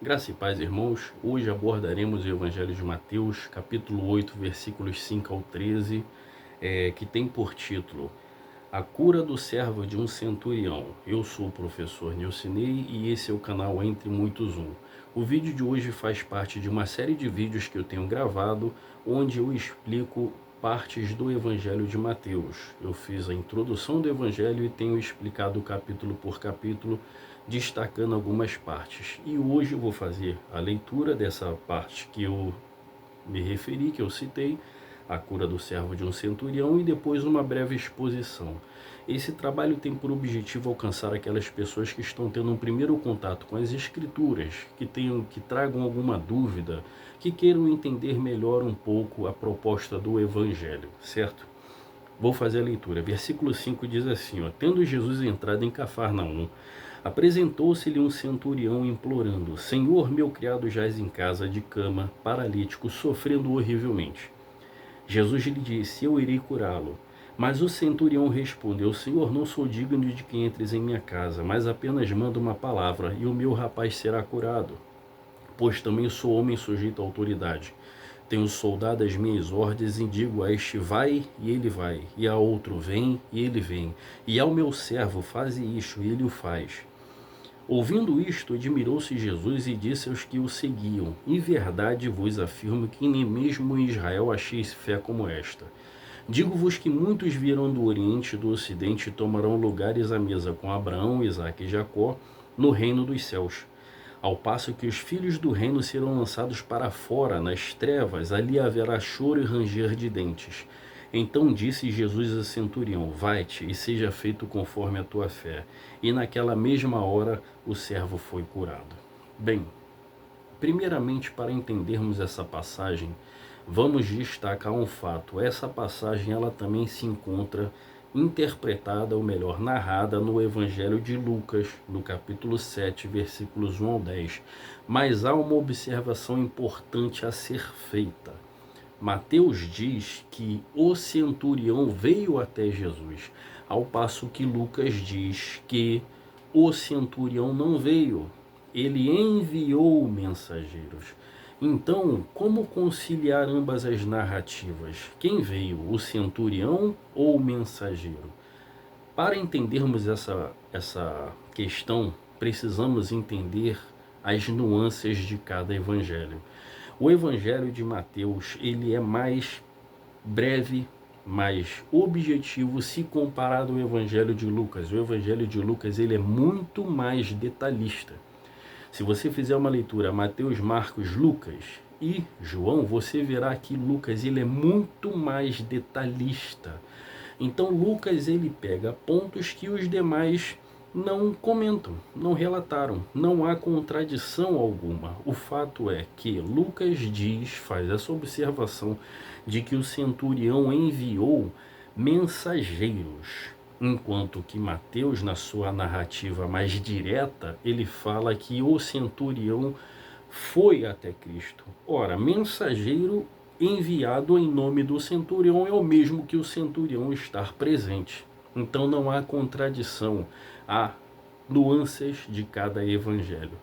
Graça e paz, irmãos. Hoje abordaremos o Evangelho de Mateus, capítulo 8, versículos 5 ao 13, que tem por título A Cura do Servo de um Centurião. Eu sou o professor Nilcinei e esse é o canal Entre Muitos Um. O vídeo de hoje faz parte de uma série de vídeos que eu tenho gravado, onde eu explico partes do Evangelho de Mateus. Eu fiz a introdução do Evangelho e tenho explicado capítulo por capítulo, destacando algumas partes. E hoje eu vou fazer a leitura dessa parte que eu me referi, que eu citei, a cura do servo de um centurião, e depois uma breve exposição. Esse trabalho tem por objetivo alcançar aquelas pessoas que estão tendo um primeiro contato com as escrituras, que tragam alguma dúvida, que queiram entender melhor um pouco a proposta do evangelho, certo? Vou fazer a leitura. Versículo 5 diz assim, tendo Jesus entrado em Cafarnaum, apresentou-se-lhe um centurião implorando: Senhor, meu criado jaz em casa de cama, paralítico, sofrendo horrivelmente. Jesus lhe disse: Eu irei curá-lo. Mas o centurião respondeu: Senhor, não sou digno de que entres em minha casa, mas apenas manda uma palavra, e o meu rapaz será curado. Pois também sou homem sujeito à autoridade. Tenho soldado às minhas ordens e digo a este vai e ele vai, e a outro vem e ele vem, e ao meu servo faze isto e ele o faz. Ouvindo isto, admirou-se Jesus e disse aos que o seguiam: Em verdade vos afirmo que nem mesmo em Israel acheis fé como esta. Digo-vos que muitos virão do Oriente e do Ocidente e tomarão lugares à mesa com Abraão, Isaque e Jacó no reino dos céus. Ao passo que os filhos do reino serão lançados para fora, nas trevas, ali haverá choro e ranger de dentes. Então disse Jesus ao centurião: Vai-te e seja feito conforme a tua fé. E naquela mesma hora o servo foi curado. Bem, primeiramente, para entendermos essa passagem, vamos destacar um fato. Essa passagem ela também se encontra interpretada, ou melhor, narrada no Evangelho de Lucas, no capítulo 7, versículos 1 ao 10. Mas há uma observação importante a ser feita. Mateus diz que o centurião veio até Jesus, ao passo que Lucas diz que o centurião não veio, ele enviou mensageiros. Então, como conciliar ambas as narrativas? Quem veio, o centurião ou o mensageiro? Para entendermos essa questão, precisamos entender as nuances de cada evangelho. O evangelho de Mateus, ele é mais breve, mais objetivo se comparado ao evangelho de Lucas. O evangelho de Lucas, ele é muito mais detalhista. Se você fizer uma leitura Mateus, Marcos, Lucas e João, você verá que Lucas ele é muito mais detalhista. Então Lucas ele pega pontos que os demais não comentam, não relataram, não há contradição alguma. O fato é que Lucas faz essa observação de que o centurião enviou mensageiros, enquanto que Mateus, na sua narrativa mais direta, ele fala que o centurião foi até Cristo. Ora, mensageiro enviado em nome do centurião é o mesmo que o centurião estar presente. Então não há contradição, há nuances de cada evangelho.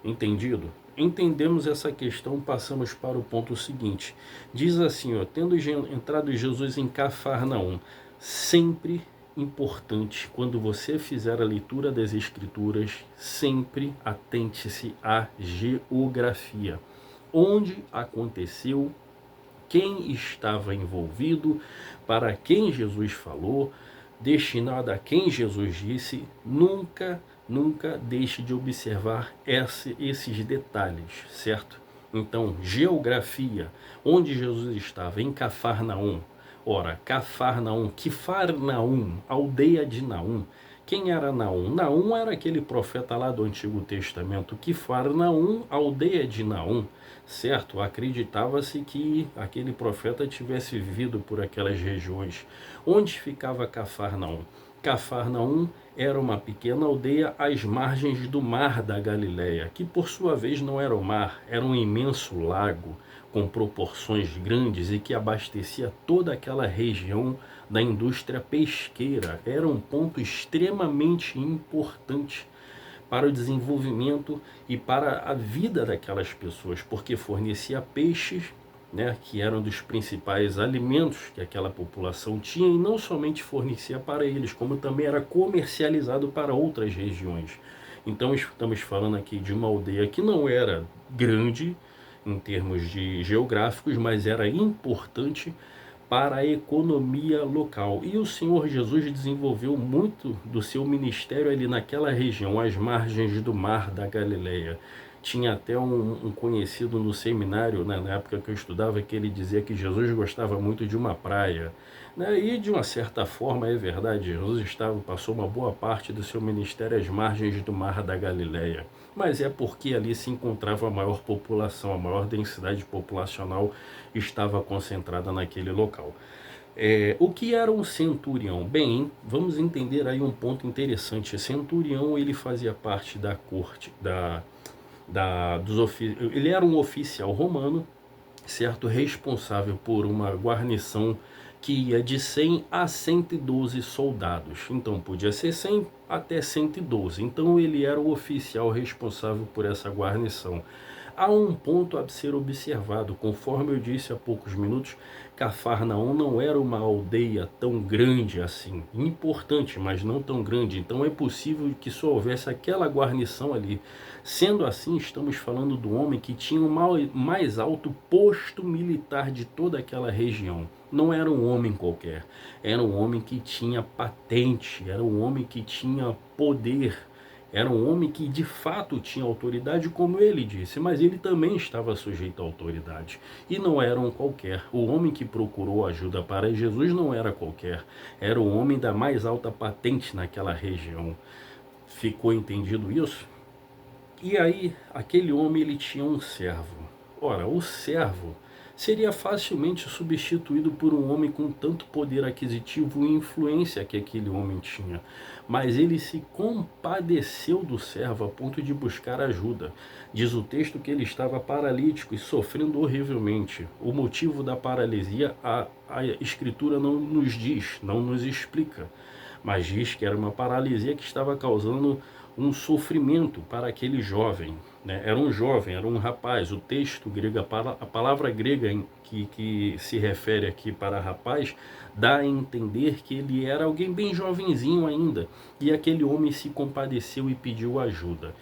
Entendido? Entendemos essa questão, passamos para o ponto seguinte. Diz assim, tendo entrado Jesus em Cafarnaum, sempre importante, quando você fizer a leitura das escrituras, sempre atente-se à geografia. Onde aconteceu, quem estava envolvido, para quem Jesus falou, destinado a quem Jesus disse. Nunca deixe de observar esses detalhes, certo? Então, geografia, onde Jesus estava, em Cafarnaum. Ora, Cafarnaum, Quifarnaum, aldeia de Naum. Quem era Naum? Naum era aquele profeta lá do Antigo Testamento. Quifarnaum, aldeia de Naum, certo? Acreditava-se que aquele profeta tivesse vivido por aquelas regiões. Onde ficava Cafarnaum? Cafarnaum era uma pequena aldeia às margens do mar da Galileia, que por sua vez não era o mar, era um imenso lago com proporções grandes e que abastecia toda aquela região da indústria pesqueira. Era um ponto extremamente importante para o desenvolvimento e para a vida daquelas pessoas, porque fornecia peixes, né, que eram dos principais alimentos que aquela população tinha, e não somente fornecia para eles, como também era comercializado para outras regiões. Então estamos falando aqui de uma aldeia que não era grande em termos de geográficos, mas era importante para a economia local. E o Senhor Jesus desenvolveu muito do seu ministério ali naquela região, às margens do mar da Galileia. Tinha até um conhecido no seminário, né, na época que eu estudava, que ele dizia que Jesus gostava muito de uma praia. Né? E de uma certa forma é verdade, Jesus passou uma boa parte do seu ministério às margens do mar da Galileia. Mas é porque ali se encontrava a maior população, a maior densidade populacional estava concentrada naquele local. O que era um centurião? Bem, vamos entender aí um ponto interessante. O centurião, ele fazia parte da corte, ele era um oficial romano, certo, responsável por uma guarnição que ia de 100 a 112 soldados. Então podia ser 100 até 112. Então ele era o oficial responsável por essa guarnição. Há um ponto a ser observado, conforme eu disse há poucos minutos, Cafarnaum não era uma aldeia tão grande assim, importante, mas não tão grande, então é possível que só houvesse aquela guarnição ali. Sendo assim, estamos falando do homem que tinha o mais alto posto militar de toda aquela região. Não era um homem qualquer, era um homem que tinha patente, era um homem que tinha poder. Era um homem que de fato tinha autoridade, como ele disse, mas ele também estava sujeito à autoridade. E não era um qualquer. O homem que procurou ajuda para Jesus não era qualquer. Era o homem da mais alta patente naquela região. Ficou entendido isso? E aí, aquele homem, ele tinha um servo. Ora, o servo seria facilmente substituído por um homem com tanto poder aquisitivo e influência que aquele homem tinha. Mas ele se compadeceu do servo a ponto de buscar ajuda. Diz o texto que ele estava paralítico e sofrendo horrivelmente. O motivo da paralisia a Escritura não nos diz, não nos explica. Mas diz que era uma paralisia que estava causando um sofrimento para aquele jovem. Né? Era um jovem, era um rapaz. O texto grego, a palavra grega que se refere aqui para rapaz, dá a entender que ele era alguém bem jovenzinho ainda. E aquele homem se compadeceu e pediu ajuda.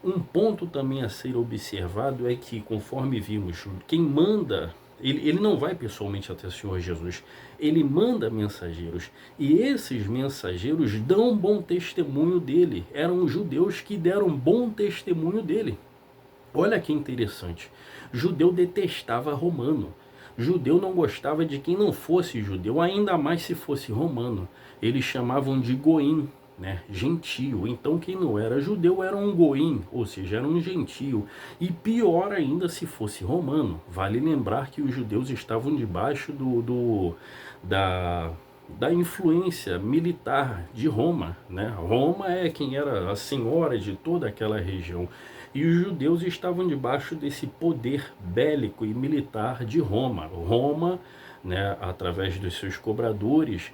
Um ponto também a ser observado é que, conforme vimos, quem manda, ele não vai pessoalmente até o Senhor Jesus, ele manda mensageiros, e esses mensageiros dão bom testemunho dele. Eram judeus que deram bom testemunho dele. Olha que interessante, judeu detestava romano, judeu não gostava de quem não fosse judeu, ainda mais se fosse romano. Eles chamavam de goim, né, gentio. Então quem não era judeu era um goim, ou seja, era um gentio. E pior ainda se fosse romano. Vale lembrar que os judeus estavam debaixo da influência militar de Roma, né? Roma é quem era a senhora de toda aquela região. E os judeus estavam debaixo desse poder bélico e militar de Roma. Roma, né, através dos seus cobradores,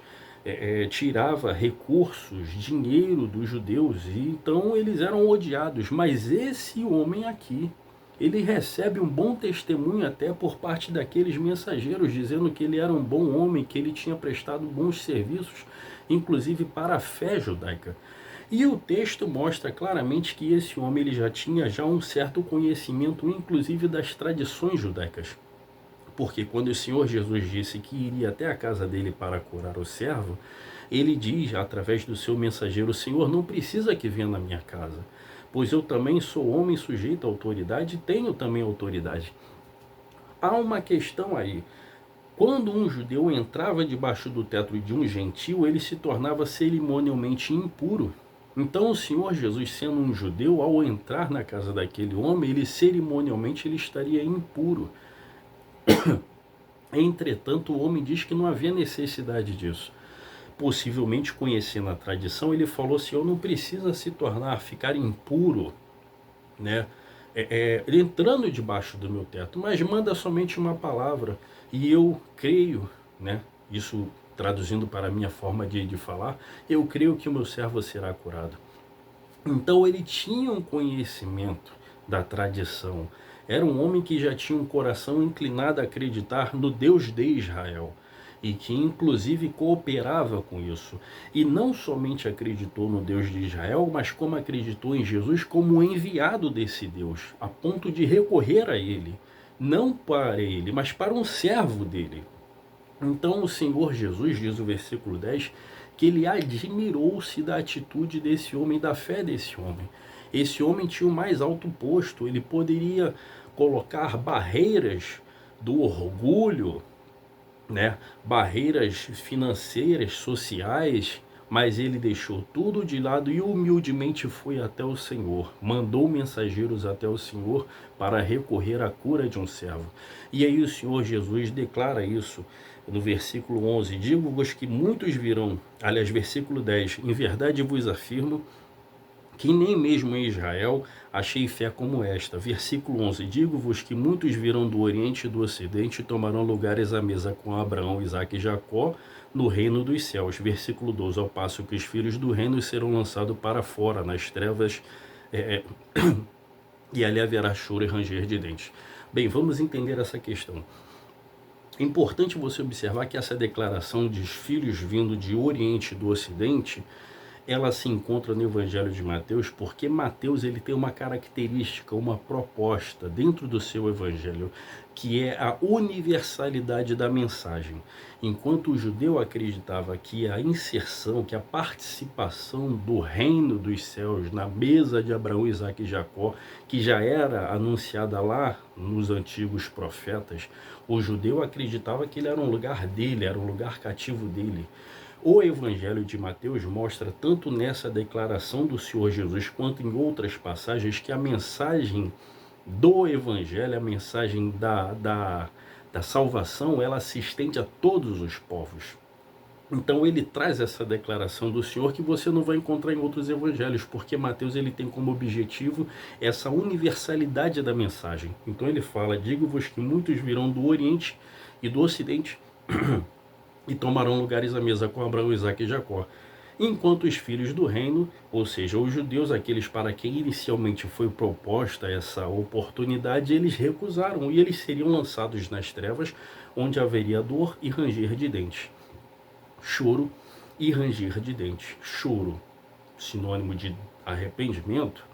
tirava recursos, dinheiro dos judeus, e então eles eram odiados. Mas esse homem aqui, ele recebe um bom testemunho até por parte daqueles mensageiros, dizendo que ele era um bom homem, que ele tinha prestado bons serviços, inclusive para a fé judaica. E o texto mostra claramente que esse homem ele já tinha um certo conhecimento, inclusive das tradições judaicas. Porque quando o Senhor Jesus disse que iria até a casa dele para curar o servo, ele diz, através do seu mensageiro: Senhor, não precisa que venha na minha casa, pois eu também sou homem sujeito à autoridade e tenho também autoridade. Há uma questão aí. Quando um judeu entrava debaixo do teto de um gentil, ele se tornava cerimonialmente impuro. Então o Senhor Jesus, sendo um judeu, ao entrar na casa daquele homem, ele cerimonialmente ele estaria impuro. Entretanto, o homem diz que não havia necessidade disso. Possivelmente, conhecendo a tradição, ele falou: Senhor, não precisa se tornar, ficar impuro, né? Entrando debaixo do meu teto, mas manda somente uma palavra e eu creio, né? Isso traduzindo para a minha forma de falar, eu creio que o meu servo será curado. Então ele tinha um conhecimento da tradição. Era um homem que já tinha um coração inclinado a acreditar no Deus de Israel e que inclusive cooperava com isso. E não somente acreditou no Deus de Israel, mas como acreditou em Jesus como enviado desse Deus, a ponto de recorrer a ele, não para ele, mas para um servo dele. Então o Senhor Jesus, diz o versículo 10, que ele admirou-se da atitude desse homem, da fé desse homem. Esse homem tinha o mais alto posto, ele poderia colocar barreiras do orgulho, né? Barreiras financeiras, sociais, mas ele deixou tudo de lado e humildemente foi até o Senhor, mandou mensageiros até o Senhor para recorrer à cura de um servo. E aí o Senhor Jesus declara isso no versículo 11: digo-vos que muitos virão, aliás, versículo 10, em verdade vos afirmo que nem mesmo em Israel achei fé como esta. Versículo 11, digo-vos que muitos virão do Oriente e do Ocidente e tomarão lugares à mesa com Abraão, Isaque e Jacó no reino dos céus. Versículo 12, ao passo que os filhos do reino serão lançados para fora, nas trevas, e ali haverá choro e ranger de dentes. Bem, vamos entender essa questão. É importante você observar que essa declaração de filhos vindo de Oriente e do Ocidente, ela se encontra no Evangelho de Mateus, porque Mateus ele tem uma característica, uma proposta dentro do seu Evangelho, que é a universalidade da mensagem. Enquanto o judeu acreditava que a inserção, que a participação do reino dos céus na mesa de Abraão, Isaque e Jacó, que já era anunciada lá nos antigos profetas, o judeu acreditava que ele era um lugar dele, era um lugar cativo dele. O Evangelho de Mateus mostra, tanto nessa declaração do Senhor Jesus, quanto em outras passagens, que a mensagem do Evangelho, a mensagem da salvação, ela se estende a todos os povos. Então ele traz essa declaração do Senhor que você não vai encontrar em outros evangelhos, porque Mateus ele tem como objetivo essa universalidade da mensagem. Então ele fala, digo-vos que muitos virão do Oriente e do Ocidente e tomarão lugares à mesa com Abraão, Isaque e Jacó. Enquanto os filhos do reino, ou seja, os judeus, aqueles para quem inicialmente foi proposta essa oportunidade, eles recusaram e eles seriam lançados nas trevas, onde haveria dor e ranger de dentes. Choro e ranger de dentes. Choro, sinônimo de arrependimento,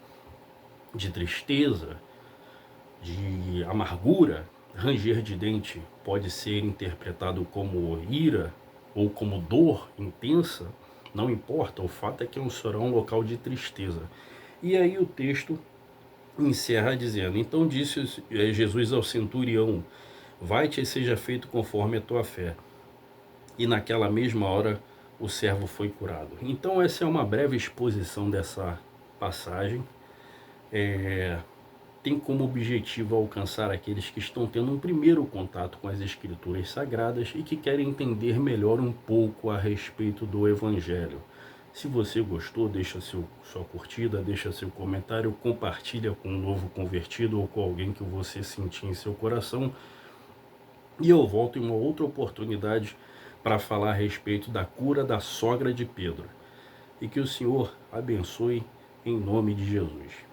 de tristeza, de amargura. Ranger de dente pode ser interpretado como ira ou como dor intensa, não importa, o fato é que será um local de tristeza. E aí o texto encerra dizendo, então disse Jesus ao centurião, vai-te e seja feito conforme a tua fé. E naquela mesma hora o servo foi curado. Então essa é uma breve exposição dessa passagem. Tem como objetivo alcançar aqueles que estão tendo um primeiro contato com as Escrituras Sagradas e que querem entender melhor um pouco a respeito do Evangelho. Se você gostou, deixa sua curtida, deixa seu comentário, compartilha com um novo convertido ou com alguém que você sentir em seu coração. E eu volto em uma outra oportunidade para falar a respeito da cura da sogra de Pedro. E que o Senhor abençoe em nome de Jesus.